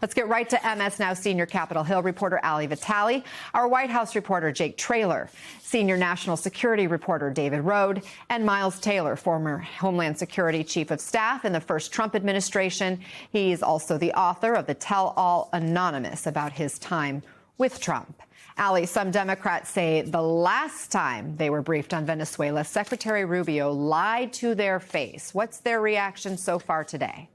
Let's get right to MS Now senior Capitol Hill reporter Ali Vitale, our White House reporter Jake Traylor, senior national security reporter David Rode, and Miles Taylor, former Homeland Security Chief of Staff in the first Trump administration. He's also the author of the Tell All Anonymous about his time with Trump. Ali, some Democrats say the last time they were briefed on Venezuela, Secretary Rubio lied to their face. What's their reaction so far today?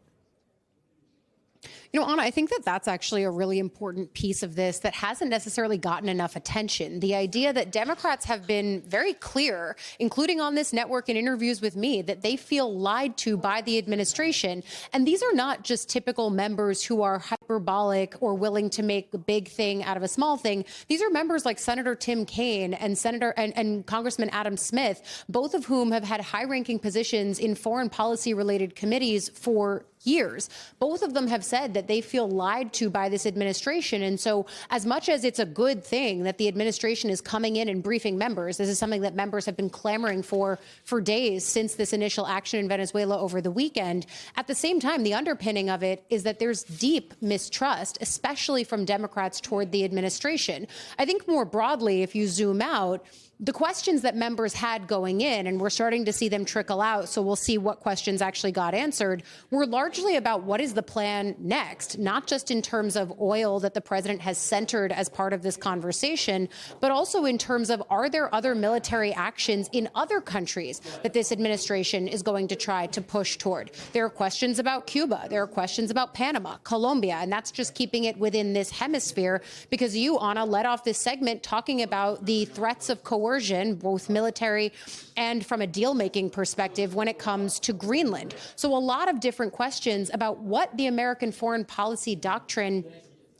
You know, Anna, I think that that's actually a really important piece of this that hasn't necessarily gotten enough attention. The idea that Democrats have been very clear, including on this network in interviews with me, that they feel lied to by the administration. And these are not just typical members who are hyperbolic or willing to make a big thing out of a small thing. These are members like Senator Tim Kaine and Congressman Adam Smith, both of whom have had high-ranking positions in foreign policy-related committees for years. Both of them have said that they feel lied to by this administration. And so as much as it's a good thing that the administration is coming in and briefing members, this is something that members have been clamoring for days since this initial action in Venezuela over the weekend. At the same time, the underpinning of it is that there's deep mistrust, especially from Democrats toward the administration. I think more broadly, if you zoom out, the questions that members had going in, and we're starting to see them trickle out, so we'll see what questions actually got answered, were largely about what is the plan next, not just in terms of oil that the president has centered as part of this conversation, but also in terms of are there other military actions in other countries that this administration is going to try to push toward. There are questions about Cuba. There are questions about Panama, Colombia, and that's just keeping it within this hemisphere because you, Anna, led off this segment talking about the threats of coercion, both military and from a deal-making perspective when it comes to Greenland. So a lot of different questions about what the American foreign policy doctrine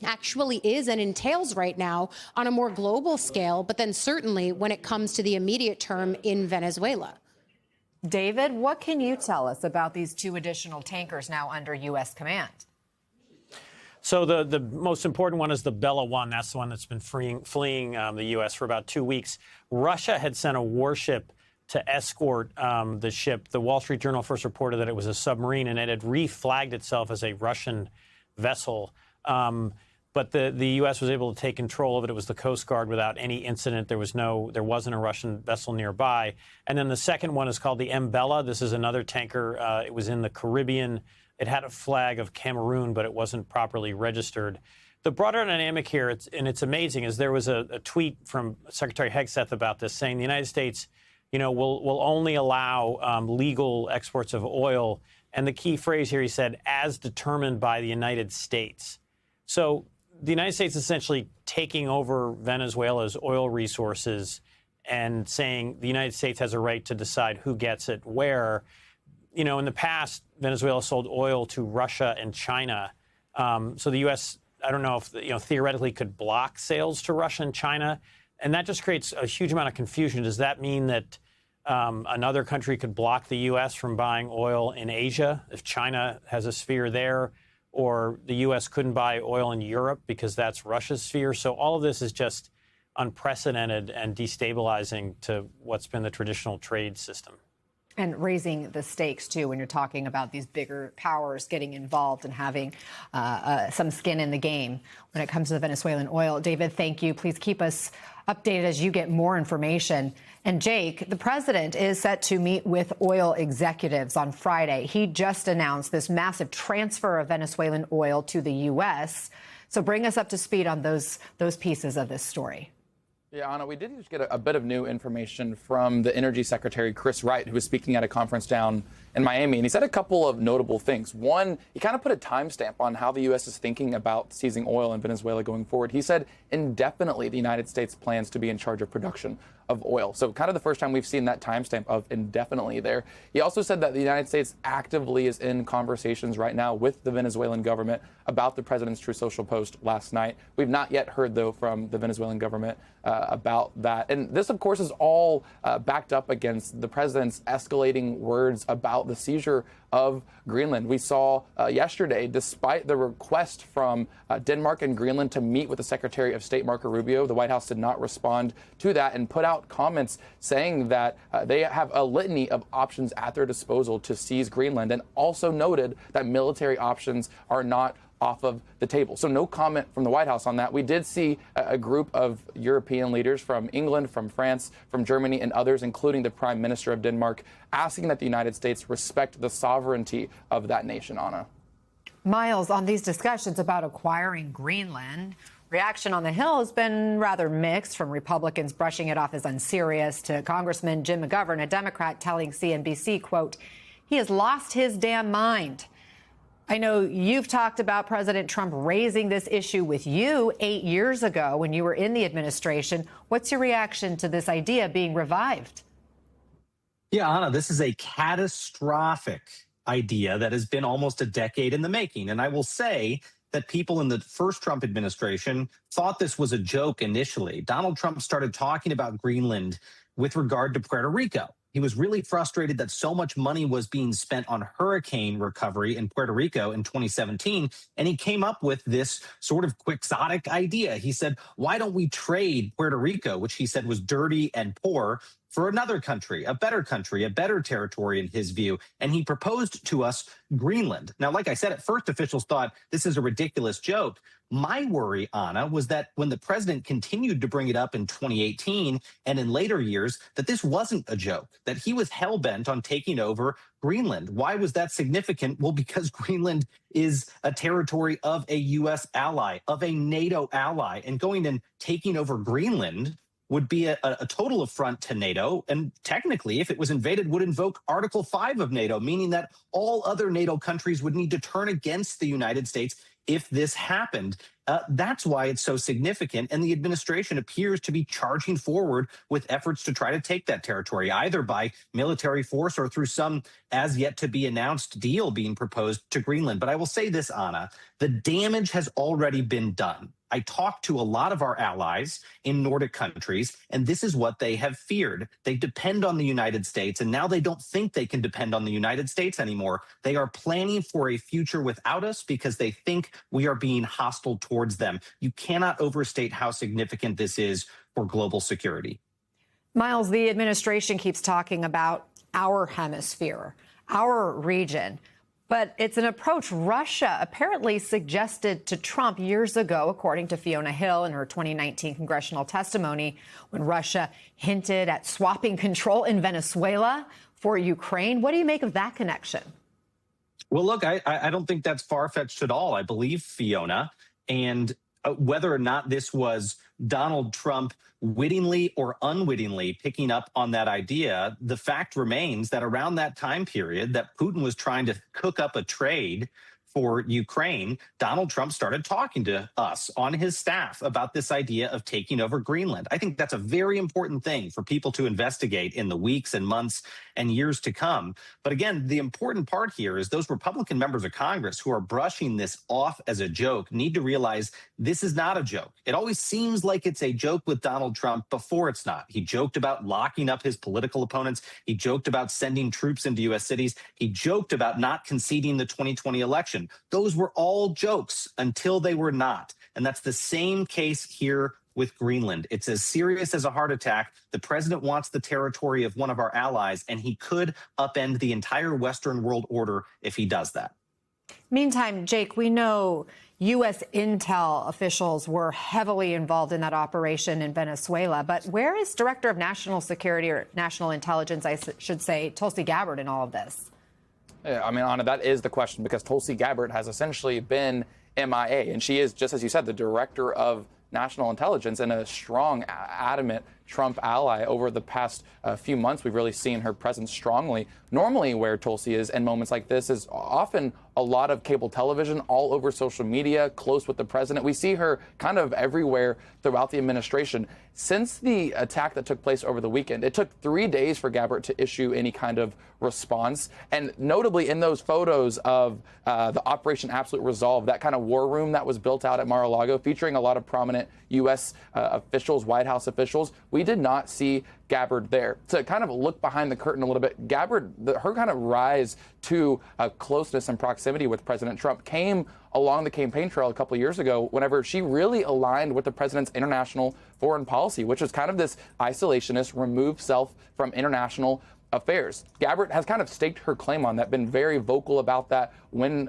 actually is and entails right now on a more global scale, but then certainly when it comes to the immediate term in Venezuela. David, what can you tell us about these two additional tankers now under U.S. command? So the most important one is the Bella 1. That's the one that's been fleeing the U.S. for about 2 weeks. Russia had sent a warship to escort the ship. The Wall Street Journal first reported that it was a submarine, and it had reflagged itself as a Russian vessel. But the U.S. was able to take control of it. It was the Coast Guard without any incident. There wasn't a Russian vessel nearby. And then the second one is called the Mbella. This is another tanker. It was in the Caribbean. It had a flag of Cameroon, but it wasn't properly registered. The broader dynamic here, it's amazing, is there was a tweet from Secretary Hegseth about this saying the United States, will only allow legal exports of oil. And the key phrase here, he said, as determined by the United States. So the United States is essentially taking over Venezuela's oil resources and saying the United States has a right to decide who gets it where. In the past, Venezuela sold oil to Russia and China. So the U.S., I don't know if, theoretically could block sales to Russia and China. And that just creates a huge amount of confusion. Does that mean that another country could block the U.S. from buying oil in Asia if China has a sphere there? Or the U.S. couldn't buy oil in Europe because that's Russia's sphere? So all of this is just unprecedented and destabilizing to what's been the traditional trade system. And raising the stakes, too, when you're talking about these bigger powers getting involved and having some skin in the game when it comes to the Venezuelan oil. David, thank you. Please keep us updated as you get more information. And Jake, the president is set to meet with oil executives on Friday. He just announced this massive transfer of Venezuelan oil to the U.S. So bring us up to speed on those pieces of this story. Yeah, Anna, we did just get a bit of new information from the Energy Secretary, Chris Wright, who was speaking at a conference down in Miami, and he said a couple of notable things. One, he kind of put a timestamp on how the U.S. is thinking about seizing oil in Venezuela going forward. He said indefinitely the United States plans to be in charge of production of oil. So kind of the first time we've seen that timestamp of indefinitely there. He also said that the United States actively is in conversations right now with the Venezuelan government about the president's Truth Social post last night. We've not yet heard, though, from the Venezuelan government about that. And this, of course, is all backed up against the president's escalating words about the seizure of Greenland. We saw yesterday, despite the request from Denmark and Greenland to meet with the Secretary of State, Marco Rubio, the White House did not respond to that and put out comments saying that they have a litany of options at their disposal to seize Greenland, and also noted that military options are not off of the table. So no comment from the White House on that. We did see a group of European leaders from England, from France, from Germany, and others, including the Prime Minister of Denmark, asking that the United States respect the sovereignty of that nation, Anna. Miles, on these discussions about acquiring Greenland, reaction on the Hill has been rather mixed, from Republicans brushing it off as unserious to Congressman Jim McGovern, a Democrat, telling CNBC, quote, he has lost his damn mind. I know you've talked about President Trump raising this issue with you 8 years ago when you were in the administration. What's your reaction to this idea being revived? Yeah, Anna, this is a catastrophic idea that has been almost a decade in the making. And I will say that people in the first Trump administration thought this was a joke initially. Donald Trump started talking about Greenland with regard to Puerto Rico. He was really frustrated that so much money was being spent on hurricane recovery in Puerto Rico in 2017. And he came up with this sort of quixotic idea. He said, why don't we trade Puerto Rico, which he said was dirty and poor, for another country, a better territory in his view. And he proposed to us Greenland. Now, like I said, at first officials thought this is a ridiculous joke. My worry, Anna, was that when the president continued to bring it up in 2018 and in later years, that this wasn't a joke, that he was hell-bent on taking over Greenland. Why was that significant? Well, because Greenland is a territory of a U.S. ally, of a NATO ally, and going and taking over Greenland would be a total affront to NATO, and technically, if it was invaded, would invoke Article 5 of NATO, meaning that all other NATO countries would need to turn against the United States if this happened. That's why it's so significant, and the administration appears to be charging forward with efforts to try to take that territory, either by military force or through some as yet to be announced deal being proposed to Greenland. But I will say this, Anna, the damage has already been done. I talked to a lot of our allies in Nordic countries, and this is what they have feared. They depend on the United States, and now they don't think they can depend on the United States anymore. They are planning for a future without us because they think we are being hostile towards them. You cannot overstate how significant this is for global security. Miles, the administration keeps talking about our hemisphere, our region. But it's an approach Russia apparently suggested to Trump years ago, according to Fiona Hill in her 2019 congressional testimony, when Russia hinted at swapping control in Venezuela for Ukraine. What do you make of that connection? Well, look, I don't think that's far-fetched at all. I believe Fiona, and whether or not this was Donald Trump wittingly or unwittingly picking up on that idea, the fact remains that around that time period that Putin was trying to cook up a trade for Ukraine, Donald Trump started talking to us on his staff about this idea of taking over Greenland. I think that's a very important thing for people to investigate in the weeks and months and years to come. But again, the important part here is those Republican members of Congress who are brushing this off as a joke need to realize this is not a joke. It always seems like it's a joke with Donald Trump before it's not. He joked about locking up his political opponents. He joked about sending troops into U.S. cities. He joked about not conceding the 2020 election. Those were all jokes until they were not. And that's the same case here with Greenland. It's as serious as a heart attack. The president wants the territory of one of our allies, and he could upend the entire Western world order if he does that. Meantime, Jake, we know U.S. intel officials were heavily involved in that operation in Venezuela. But where is Director of National Security, or National Intelligence, I should say, Tulsi Gabbard in all of this? Yeah, I mean, Anna, that is the question, because Tulsi Gabbard has essentially been MIA, and she is, just as you said, the director of national intelligence and a strong, adamant Trump ally. Over the past few months, we've really seen her presence strongly. Normally, where Tulsi is in moments like this is often a lot of cable television, all over social media, close with the president. We see her kind of everywhere throughout the administration. Since the attack that took place over the weekend, it took 3 days for Gabbard to issue any kind of response. And notably, in those photos of the Operation Absolute Resolve, that kind of war room that was built out at Mar-a-Lago, featuring a lot of prominent U.S. officials, White House officials, we did not see Gabbard there. To kind of look behind the curtain a little bit, Gabbard, her kind of rise to closeness and proximity with President Trump came along the campaign trail a couple of years ago, whenever she really aligned with the president's international foreign policy, which was kind of this isolationist, remove self from international affairs. Gabbard has kind of staked her claim on that, been very vocal about that when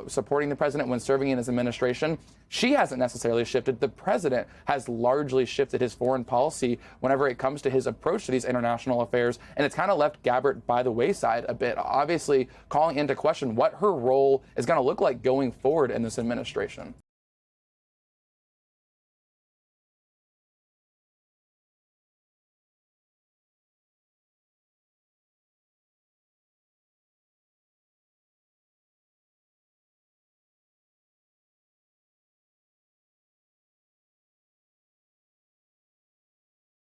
supporting the president, when serving in his administration. She hasn't necessarily shifted. The president has largely shifted his foreign policy whenever it comes to his approach to these international affairs, and it's kind of left Gabbard by the wayside a bit, obviously calling into question what her role is going to look like going forward in this administration.